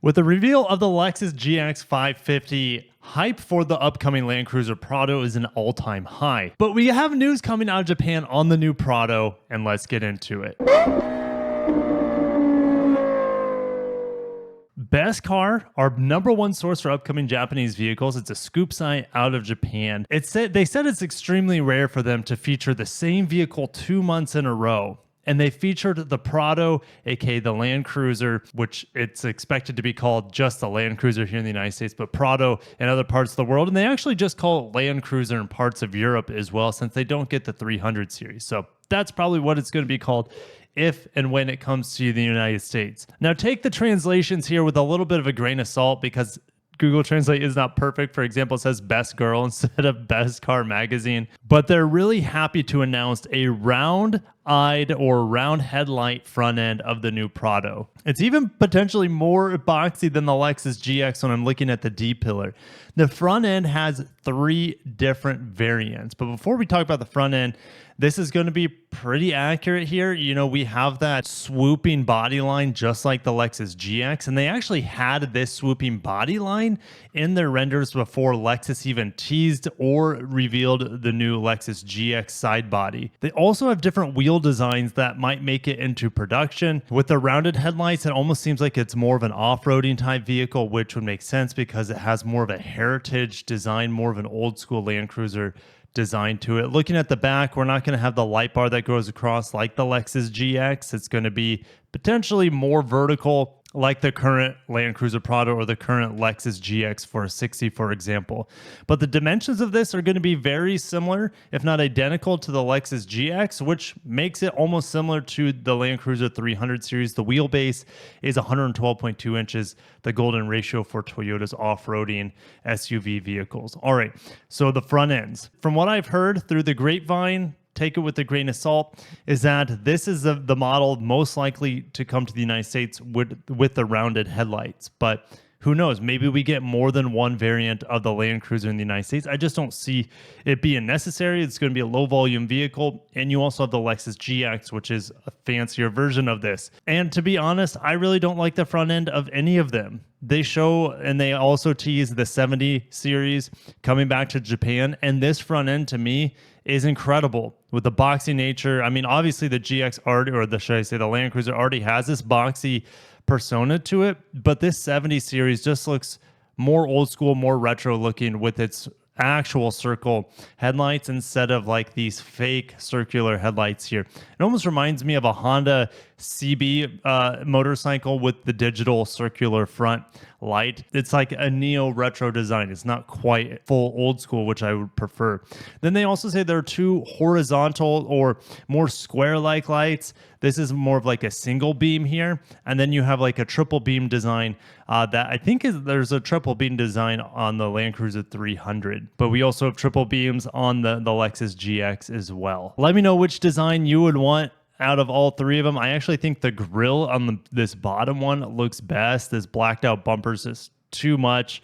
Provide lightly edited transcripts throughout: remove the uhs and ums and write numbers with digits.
With the reveal of the Lexus GX 550, hype for the upcoming LandCruiser Prado is an all-time high. But we have news coming out of Japan on the new Prado, and let's get into it. Best Car, our #1 source for upcoming Japanese vehicles. It's a scoop site out of Japan. They said it's extremely rare for them to feature the same vehicle 2 months in a row. And they featured the Prado, aka the LandCruiser, which it's expected to be called just the LandCruiser here in the United States, but Prado in other parts of the world. And they actually just call it LandCruiser in parts of Europe as well, since they don't get the 300 series. So that's probably what it's going to be called if and when it comes to the United States. Now, take the translations here with a little bit of a grain of salt, because Google Translate is not perfect. For example, it says Best Girl instead of Best Car Magazine. But they're really happy to announce a round-eyed or round headlight front end of the new Prado. It's even potentially more boxy than the Lexus GX when I'm looking at the D-pillar. The front end has 3 different variants. But before we talk about the front end, this is going to be pretty accurate here. You know, we have that swooping body line just like the Lexus GX, and they actually had this swooping body line in their renders before Lexus even teased or revealed the new Lexus GX side body. They also have different wheel designs that might make it into production. With the rounded headlights, it almost seems like it's more of an off-roading type vehicle, which would make sense because it has more of a heritage design, more of an old school LandCruiser design to it. Looking at the back, we're not going to have the light bar that goes across like the Lexus GX. It's going to be potentially more vertical like the current LandCruiser Prado or the current Lexus GX 460, for example. But the dimensions of this are going to be very similar, if not identical, to the Lexus GX, which makes it almost similar to the LandCruiser 300 series. The wheelbase is 112.2 inches, the golden ratio for Toyota's off-roading SUV vehicles. All right, so the front ends. From what I've heard through the grapevine, take it with a grain of salt, is that this is the model most likely to come to the United States with the rounded headlights. But who knows? Maybe we get more than one variant of the LandCruiser in the United States. I just don't see it being necessary. It's going to be a low volume vehicle. And you also have the Lexus GX, which is a fancier version of this. And to be honest, I really don't like the front end of any of them. They show, and they also tease the 70 series coming back to Japan. And this front end to me is incredible with the boxy nature. I mean, obviously the GX already, should I say the LandCruiser already has this boxy persona to it, but this 70 series just looks more old school, more retro looking with its actual circle headlights instead of like these fake circular headlights here. It almost reminds me of a Honda CB motorcycle with the digital circular front light. It's like a neo retro design. It's not quite full old school, which I would prefer. Then they also say there are 2 horizontal or more square-like lights. This is more of like a single beam here. And then you have like a triple beam design that I think there's a triple beam design on the LandCruiser 300. But we also have triple beams on the Lexus GX as well. Let me know which design you would want out of all 3 of them. I actually think the grille on this bottom one looks best. This blacked out bumpers is too much.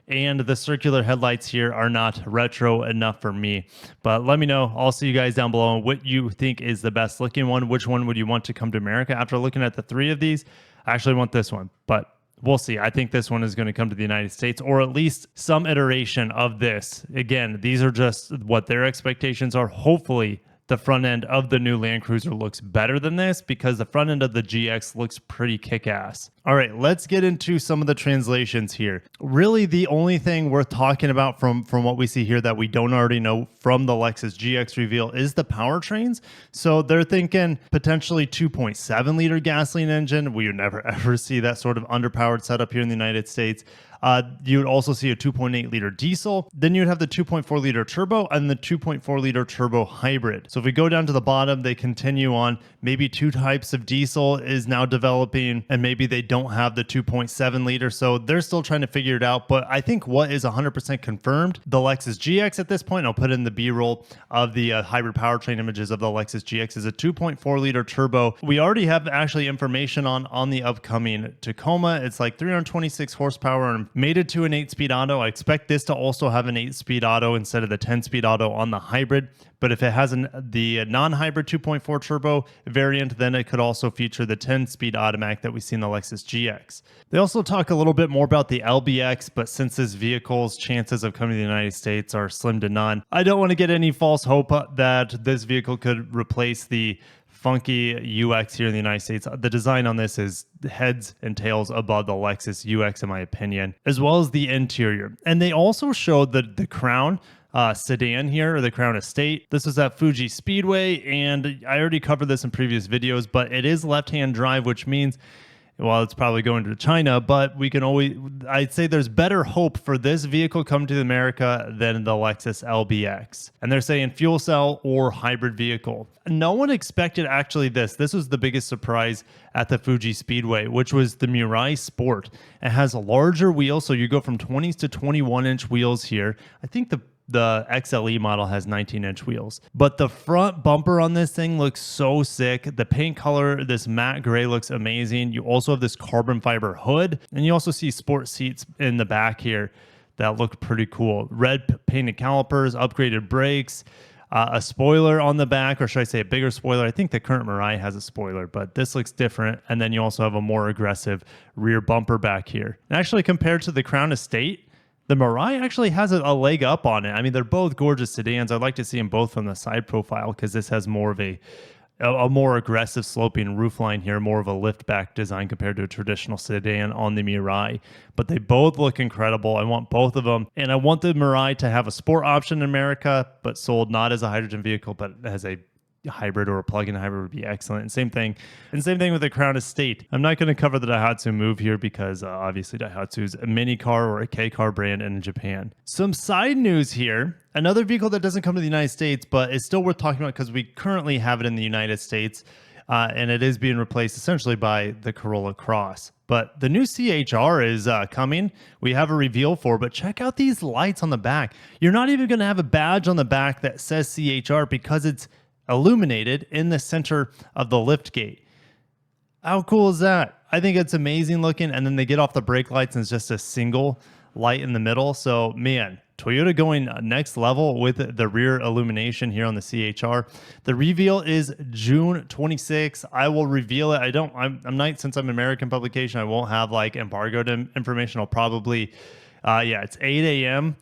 And the circular headlights here are not retro enough for me. But let me know. I'll see you guys down below what you think is the best looking one. Which one would you want to come to America? After looking at the 3 of these, I actually want this one. But we'll see. I think this one is going to come to the United States, or at least some iteration of this. Again, these are just what their expectations are. Hopefully, the front end of the new LandCruiser looks better than this, because the front end of the GX looks pretty kick-ass. All right, let's get into some of the translations here. Really, the only thing worth talking about from what we see here that we don't already know from the Lexus GX reveal is the powertrains. So they're thinking potentially 2.7 liter gasoline engine. We would never ever see that sort of underpowered setup here in the United States. You would also see a 2.8 liter diesel. Then you'd have the 2.4 liter turbo and the 2.4 liter turbo hybrid. So if we go down to the bottom, they continue on. Maybe 2 types of diesel is now developing, and maybe they don't have the 2.7 liter. So they're still trying to figure it out. But I think what is 100% confirmed, the Lexus GX at this point, I'll put in the B-roll of the hybrid powertrain images of the Lexus GX, is a 2.4 liter turbo. We already have actually information on the upcoming Tacoma. It's like 326 horsepower and mated to an 8-speed auto. I expect this to also have an 8-speed auto instead of the 10-speed auto on the hybrid. But if it has the non-hybrid 2.4 turbo variant, then it could also feature the 10-speed automatic that we see in the Lexus Lexus GX. They also talk a little bit more about the LBX, but since this vehicle's chances of coming to the United States are slim to none, I don't want to get any false hope that this vehicle could replace the funky UX here in the United States. The design on this is heads and tails above the Lexus UX, in my opinion, as well as the interior. And they also showed the Crown sedan here, or the Crown Estate. This was at Fuji Speedway, and I already covered this in previous videos, but it is left-hand drive, which means, well, it's probably going to China, but we can always, I'd say there's better hope for this vehicle coming to America than the Lexus LBX. And they're saying fuel cell or hybrid vehicle. No one expected actually this. This was the biggest surprise at the Fuji Speedway, which was the Mirai Sport. It has a larger wheel, so you go from 20s to 21-inch wheels here. I think the XLE model has 19-inch wheels. But the front bumper on this thing looks so sick. The paint color, this matte gray, looks amazing. You also have this carbon fiber hood, and you also see sport seats in the back here that look pretty cool. Red painted calipers, upgraded brakes, a spoiler on the back, or should I say a bigger spoiler? I think the current Mirai has a spoiler, but this looks different. And then you also have a more aggressive rear bumper back here. And actually, compared to the Crown Estate, the Mirai actually has a leg up on it. I mean, they're both gorgeous sedans. I'd like to see them both from the side profile because this has more of a more aggressive sloping roofline here, more of a lift back design compared to a traditional sedan on the Mirai. But they both look incredible. I want both of them. And I want the Mirai to have a sport option in America, but sold not as a hydrogen vehicle, but as a hybrid or a plug-in hybrid would be excellent. And same thing with the Crown Estate. I'm not going to cover the Daihatsu Move here because obviously Daihatsu is a mini car or a K car brand in Japan. Some side news here. Another vehicle that doesn't come to the United States, but is still worth talking about because we currently have it in the United States, and it is being replaced essentially by the Corolla Cross. But the new CHR is coming. We have a reveal for, but check out these lights on the back. You're not even going to have a badge on the back that says CHR because it's illuminated in the center of the lift gate. How cool is that? I think it's amazing looking. And then they get off the brake lights and it's just a single light in the middle. So man, Toyota going next level with the rear illumination here on the CHR. The reveal is June 26th. I will reveal it. I'm not, since I'm an American publication, I won't have like embargoed information. I'll probably, it's 8 a.m.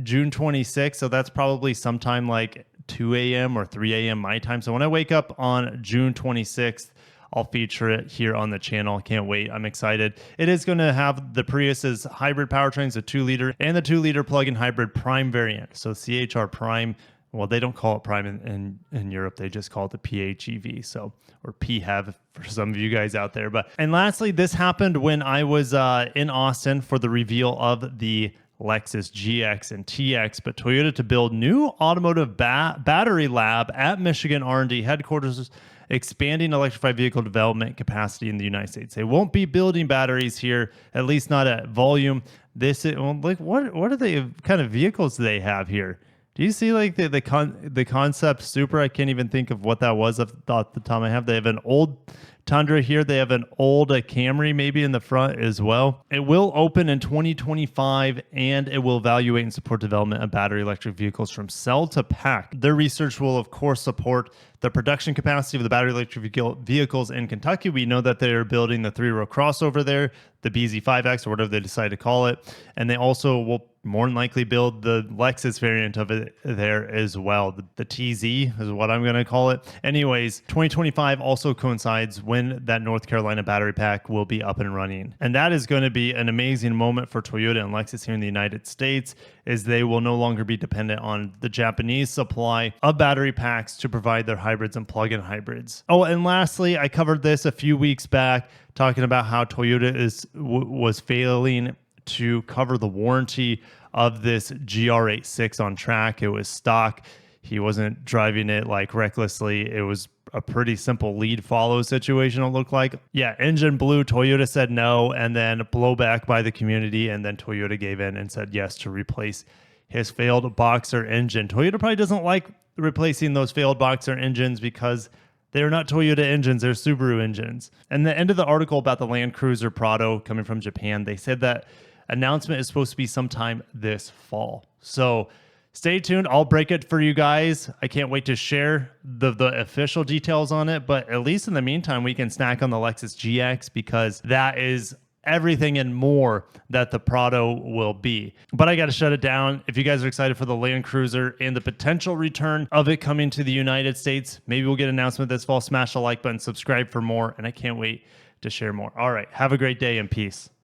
June 26th. So that's probably sometime like 2 a.m. or 3 a.m. my time. So when I wake up on June 26th, I'll feature it here on the channel. Can't wait. I'm excited. It is going to have the Prius's hybrid powertrains, the 2-liter and the 2-liter plug-in hybrid Prime variant. So CHR Prime, well, they don't call it Prime in Europe. They just call it the PHEV. So, or PHEV for some of you guys out there. And lastly, this happened when I was in Austin for the reveal of the Lexus GX and TX, but Toyota to build new automotive battery lab at Michigan R&D headquarters, expanding electrified vehicle development capacity in the United States. They won't be building batteries here, at least not at volume. This is, well, like what are the kind of vehicles do they have here? Do you see like the concept Supra? I can't even think of what that was off the top of my head. They have an old Tundra here. They have an old Camry maybe in the front as well. It will open in 2025, and it will evaluate and support development of battery electric vehicles from cell to pack. Their research will, of course, support the production capacity of the battery electric vehicles in Kentucky. We know that they're building the 3-row crossover there, the BZ5X or whatever they decide to call it. And they also will more than likely build the Lexus variant of it there as well. The TZ is what I'm going to call it. Anyways, 2025 also coincides when that North Carolina battery pack will be up and running. And that is going to be an amazing moment for Toyota and Lexus here in the United States, as they will no longer be dependent on the Japanese supply of battery packs to provide their hybrids and plug-in hybrids. Oh, and lastly, I covered this a few weeks back, talking about how Toyota was failing to cover the warranty of this GR86 on track. It was stock. He wasn't driving it like recklessly. It was a pretty simple lead follow situation, it looked like. Yeah, engine blew. Toyota said no, and then blowback by the community, and then Toyota gave in and said yes to replace his failed Boxer engine. Toyota probably doesn't like replacing those failed Boxer engines because they're not Toyota engines, they're Subaru engines. And the end of the article about the LandCruiser Prado coming from Japan, they said that announcement is supposed to be sometime this fall. So Stay tuned. I'll break it for you guys. I can't wait to share the official details on it. But at least in the meantime, we can snack on the Lexus GX because that is everything and more that the Prado will be. But I got to shut it down. If you guys are excited for the LandCruiser and the potential return of it coming to the United States, maybe we'll get an announcement this fall. Smash the like button, subscribe for more, and I can't wait to share more. All right. Have a great day and peace.